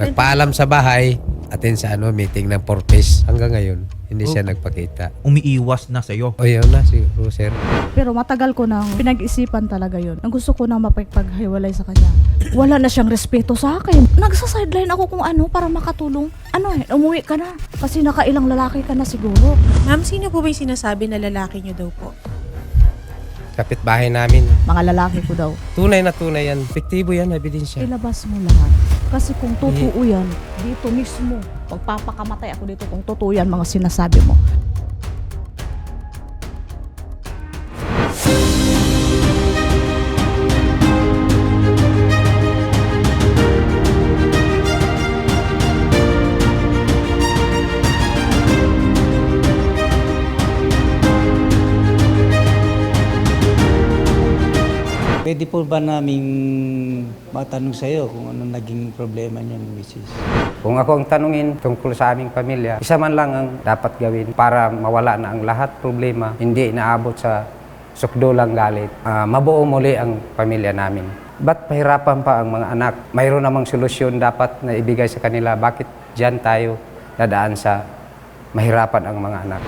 Nagpaalam sa bahay, atin sa meeting ng purpose. Hanggang ngayon, hindi siya nagpakita. Umiiwas na sa'yo. O yun na siguro, sir. Pero matagal ko nang pinag-isipan talaga yun. Ang gusto ko nang mapaghiwalay sa kanya. Wala na siyang respeto sa akin. Nagsa-sideline ako kung ano para makatulong. Umuwi ka na. Kasi nakailang lalaki ka na siguro. Ma'am, sino po ba yung sinasabi na lalaki niyo daw po? Kapitbahay namin. Mga lalaki ko daw. Tunay na tunay yan. Epektibo yan, ebidensya. Ilabas mo lahat. Kasi kung totoo yan, dito mismo, magpapakamatay ako dito kung totoo yan mga sinasabi mo. Pwede po ba naming matanong sa iyo kung ano naging problema niyo ng misis? Kung ako ang tanungin tungkol sa aming pamilya, isa man lang ang dapat gawin para mawala na ang lahat problema, hindi inaabot sa sukdulang galit. Mabuo muli ang pamilya namin. Ba't pahirapan pa ang mga anak? Mayroon namang solusyon dapat na ibigay sa kanila. Bakit dyan tayo dadaan sa mahirapan ang mga anak?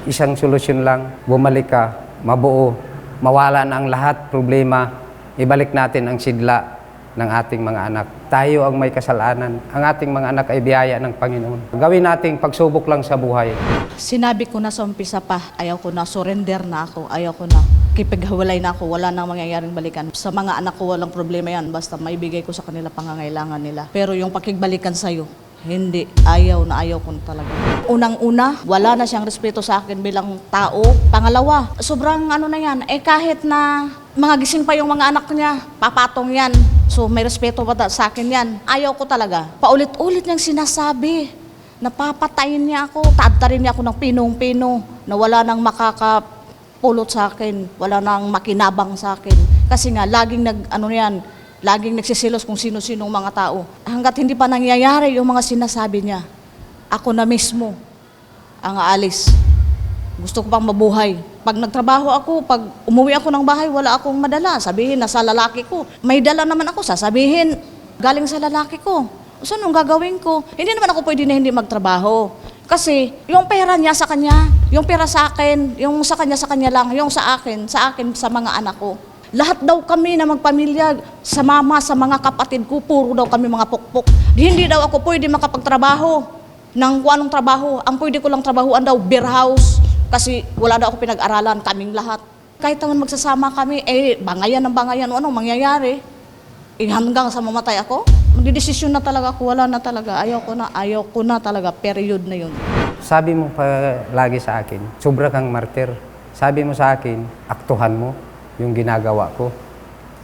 Isang solusyon lang, bumalik ka, mabuo, mawala na ang lahat problema, ibalik natin ang sidla ng ating mga anak. Tayo ang may kasalanan. Ang ating mga anak ay biyaya ng Panginoon. Gawin nating pagsubok lang sa buhay. Sinabi ko na sa umpisa pa, ayaw ko na, surrender na ako, ayaw ko na. Kipaghiwalay na ako, wala nang mangyayaring balikan. Sa mga anak ko, walang problema yan, basta maibigay ko sa kanila pangangailangan nila. Pero yung pakigbalikan sa'yo, hindi, ayaw ko na talaga. Unang-una, wala na siyang respeto sa akin bilang tao. Pangalawa, sobrang na yan, kahit na mga gising pa yung mga anak niya, papatong yan. So may respeto pa sa akin yan. Ayaw ko talaga. Paulit-ulit niyang sinasabi na papatayin niya ako, taadtarin niya ako ng pinong-pino, na wala nang makakapulot sa akin, wala nang makinabang sa akin. Kasi nga, laging nagsisilos kung sino-sinong mga tao. Hanggat hindi pa nangyayari yung mga sinasabi niya, ako na mismo ang aalis. Gusto ko pang mabuhay. Pag nagtrabaho ako, pag umuwi ako ng bahay, wala akong madala. Sabihin, nasa lalaki ko. May dala naman ako, sasabihin, galing sa lalaki ko. So, anong gagawin ko? Hindi naman ako pwede na hindi magtrabaho. Kasi, yung pera niya sa kanya, yung pera sa akin, yung sa kanya lang, yung sa akin, sa mga anak ko. Lahat daw kami na magpamilya, sa mama, sa mga kapatid ko, puro daw kami mga pukpok. Hindi daw ako pwede makapagtrabaho ng kung anong trabaho. Ang pwede ko lang trabahoan daw, beer house. Kasi wala daw ako pinag-aralan, kaming lahat. Kahit naman magsasama kami, bangayan ng bangayan, anong mangyayari? Hanggang sa mamatay ako, magdidesisyon na talaga ako, wala na talaga. Ayaw ko na talaga, period na yun. Sabi mo pa lagi sa akin, sobra kang martir. Sabi mo sa akin, aktuhan mo yung ginagawa ko.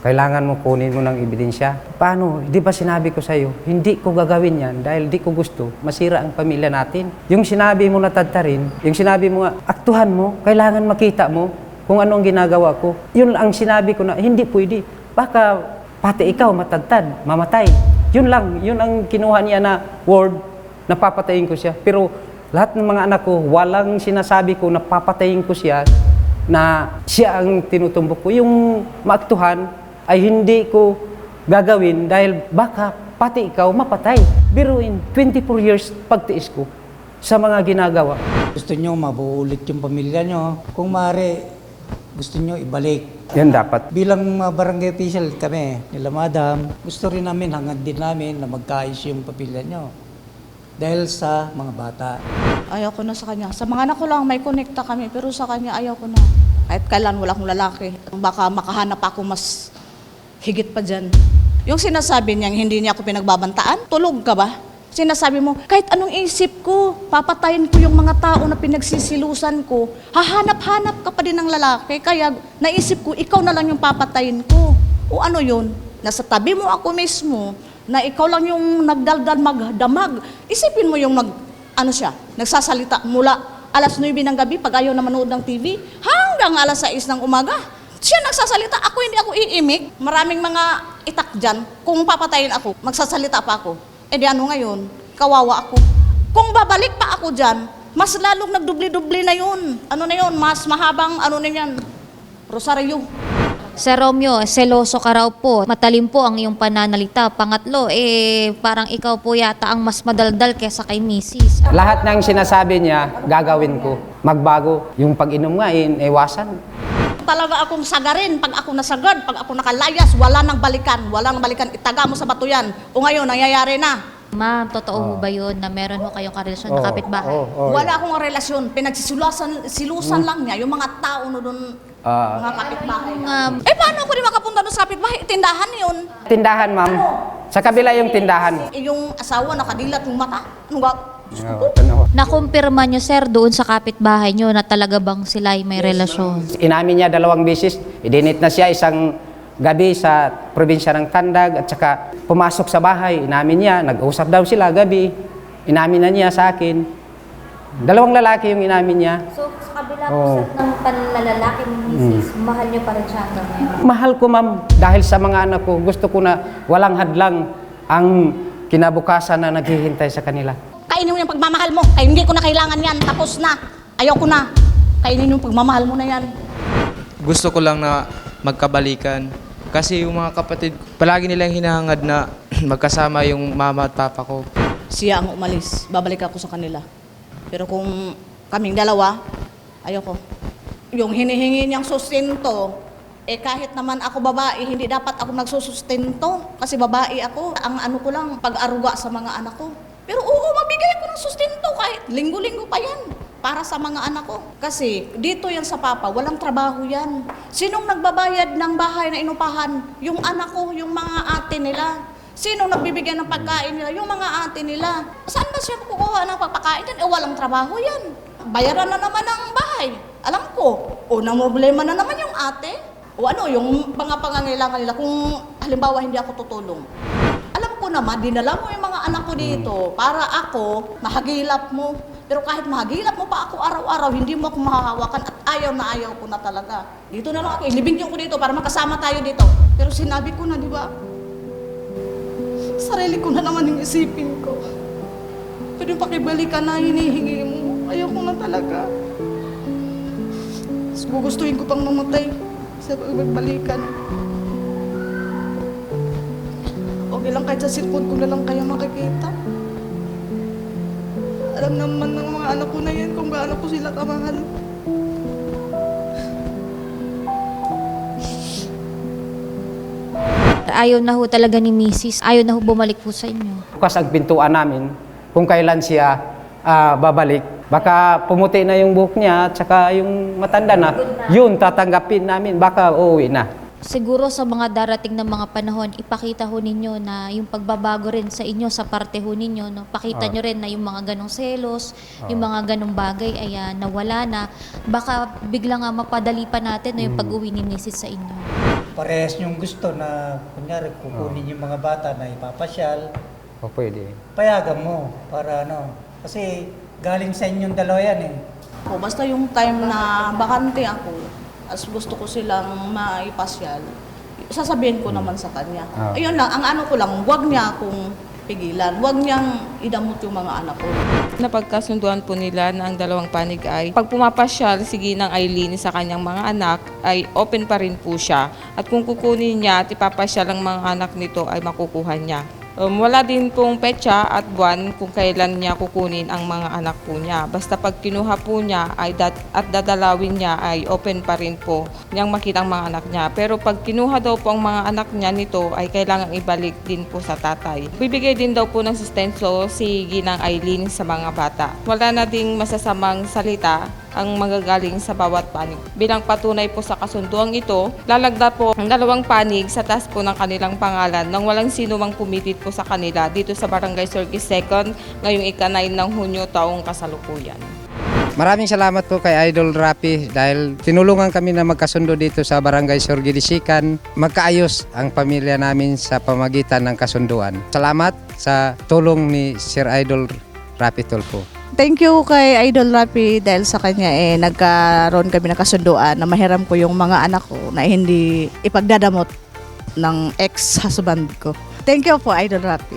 Kailangan mo kunin mo ng ebidensya. Paano? Di ba sinabi ko sa'yo, hindi ko gagawin yan dahil di ko gusto masira ang pamilya natin. Yung sinabi mo na tadtarin, yung sinabi mo nga, aktuhan mo, kailangan makita mo kung ano ang ginagawa ko. Yun ang sinabi ko na, hindi pwede. Baka pati ikaw matagtad, mamatay. Yun lang, yun ang kinuha niya na word na papatayin ko siya. Pero lahat ng mga anak ko, walang sinasabi ko na papatayin ko siya na siya ang tinutumbok ko. Yung maaktuhan ay hindi ko gagawin dahil baka pati ikaw mapatay. Biruin, 24 years pagtiis ko sa mga ginagawa. Gusto niyo mabuo ulit yung pamilya niyo. Kung maaari, gusto niyo ibalik. Yan dapat. Bilang barangay official kami, nila madam, gusto rin namin, hangad din namin na magkaayos yung pamilya niyo. Dahil sa mga bata. Ayaw ko na sa kanya. Sa mga anak ko lang, may konekta kami, pero sa kanya ayaw ko na. Kahit kailan wala akong lalaki. Baka makahanap ako mas higit pa dyan. Yung sinasabi niya, hindi niya ako pinagbabantaan, tulog ka ba? Sinasabi mo, kahit anong isip ko, papatayin ko yung mga tao na pinagsisilusan ko, hahanap-hanap ka pa din ng lalaki, kaya naisip ko, ikaw na lang yung papatayin ko. O ano yun? Nasa tabi mo ako mismo, na ikaw lang yung nagdaldal magdamag. Isipin mo yung nagsasalita mula alas 9 ng gabi pag ayaw na manood ng TV hanggang alas 6 ng umaga. Siya nagsasalita, hindi ako iimik. Maraming mga itak dyan. Kung papatayin ako, magsasalita pa ako. Di ano ngayon, kawawa ako. Kung babalik pa ako dyan, mas lalong nagdubli-dubli na yun. Mas mahabang na yan, rosaryo. Sir Romeo, seloso ka raw po. Matalim po ang iyong pananalita. Pangatlo, parang ikaw po yata ang mas madaldal kesa kay Mrs. Lahat ng sinasabi niya, gagawin ko. Magbago. Yung pag-inom nga, iwasan. Talaga akong sagarin. Pag ako nasagad, pag ako nakalayas, wala nang balikan. Wala nang balikan. Itaga mo sa bato yan. O ngayon, nangyayari na. Ma'am, totoo ho ba yun na meron ho kayong karelasyon na kapitbahay? Wala akong relasyon. Silusan lang niya. Yung mga tao no doon, mga kapitbahay. Paano ako di makapunta doon sa kapitbahay? Tindahan yun. Tindahan, ma'am. Sa kabila yung tindahan. Yung asawa nakadilat yung mata. Ano ba? Nakumpirma nyo, sir, doon sa kapitbahay nyo na talaga bang sila ay may relasyon? Inamin niya 2 beses. Idinit na siya isang gabi sa probinsya ng Tandag at saka pumasok sa bahay. Inamin niya, nag-usap daw sila gabi. Inamin na niya sa akin. 2 lalaki yung inamin niya. So, sa kabila po ng panlalaki ni Mrs., mahal nyo pa rin siya hanggang ngayon? Mahal ko, ma'am, dahil sa mga anak ko. Gusto ko na walang hadlang ang kinabukasan na naghihintay sa kanila. Kainin mo yung pagmamahal mo. Ay, hindi ko na kailangan yan. Tapos na. Ayaw ko na. Kainin yung pagmamahal mo na yan. Gusto ko lang na magkabalikan. Kasi yung mga kapatid, palagi nilang hinahangad na magkasama yung mama at papa ko. Siya ang umalis. Babalik ako sa kanila. Pero kung kaming dalawa, ayoko. Yung hinihingi niyang sustento, kahit naman ako babae, hindi dapat ako nagsusustento. Kasi babae ako. Ang ano ko lang, pag-aruga sa mga anak ko. Pero oo, magbigay ako ng sustento kahit linggo-linggo pa yan. Para sa mga anak ko. Kasi dito yan sa papa, walang trabaho yan. Sinong nagbabayad ng bahay na inupahan? Yung anak ko, yung mga ate nila. Sinong nagbibigay ng pagkain nila? Yung mga ate nila. Saan ba siya kukuha ng pagkain yan? Walang trabaho yan. Bayaran na naman ang bahay. Alam ko. O nang problema na naman yung ate. O ano, yung mga pangangailangan nila kung halimbawa hindi ako tutulong. Alam ko naman, dinala mo yung mga anak ko dito para ako, mahagilap mo. Pero kahit mahagilap mo pa ako araw-araw, hindi mo ako mahahawakan at ayaw ko na talaga. Dito na lang ako, ilibingin ko dito para makasama tayo dito. Pero sinabi ko na, di ba? Sarili ko na naman yung isipin ko. Pero yung pakibalikan na hinihingi mo, ayaw ko na talaga. Gugustuhin ko pang mamatay sa pagbalikan. Okay lang kahit sa cellphone ko na lang kayo makikita. Alam naman ng mga anak ko na yan kung gaano ko sila kamahal. Ayaw na ho talaga ni Mrs. Ayaw na ho bumalik po sa inyo. Bukas ang pintuan namin kung kailan siya babalik. Baka pumuti na yung buhok niya at saka yung matanda na. Yun, tatanggapin namin. Baka uuwi na. Siguro sa mga darating na mga panahon, ipakita ho ninyo na yung pagbabago rin sa inyo, sa parte ho ninyo, no? Pakita nyo rin na yung mga ganong selos, yung mga ganong bagay ay nawala na. Baka bigla nga mapadali pa natin no, yung pag-uwi ni Mrs. sa inyo. Parehas yung gusto na, kunyari, kukunin yung mga bata na ipapasyal. O pwede. Payagan mo para ano. Kasi galing sa inyong dalawa yan eh. O, basta yung time na bakante ako, as gusto ko silang maipasyal, sasabihin ko naman sa kanya. Ayun lang, ang ano ko lang, huwag niya akong pigilan. Huwag niyang idamot yung mga anak ko. Napagkasunduan po nila na ang dalawang panig ay pag pumapasyal si Ginang Eileen sa kanyang mga anak ay open pa rin po siya. At kung kukunin niya at ipapasyal ang mga anak nito ay makukuha niya. Wala din pong petsa at buwan kung kailan niya kukunin ang mga anak po niya. Basta pag kinuha po niya at dadalawin niya ay open pa rin po niyang makita ang mga anak niya. Pero pag kinuha daw po ang mga anak niya nito ay kailangang ibalik din po sa tatay. Bibigay din daw po ng sustento si Ginang Eileen sa mga bata. Wala na ding masasamang salita ang magagaling sa bawat panig. Bilang patunay po sa kasunduang ito, lalagda po ang dalawang panig sa taas po ng kanilang pangalan nang walang sino mang pumitit po sa kanila dito sa Barangay Surigis 2 ngayong ika-9 ng Hunyo taong kasalukuyan. Maraming salamat po kay Idol Rapi dahil tinulungan kami na magkasundo dito sa Barangay Surgilisikan. Magkaayos ang pamilya namin sa pamagitan ng kasunduan. Salamat sa tulong ni Sir Idol Rapi Tulfo. Thank you kay Idol Rapi dahil sa kanya nagkaroon kami ng kasunduan na mahiram ko yung mga anak ko na hindi ipagdadamot ng ex-husband ko. Thank you po, Idol Rapi.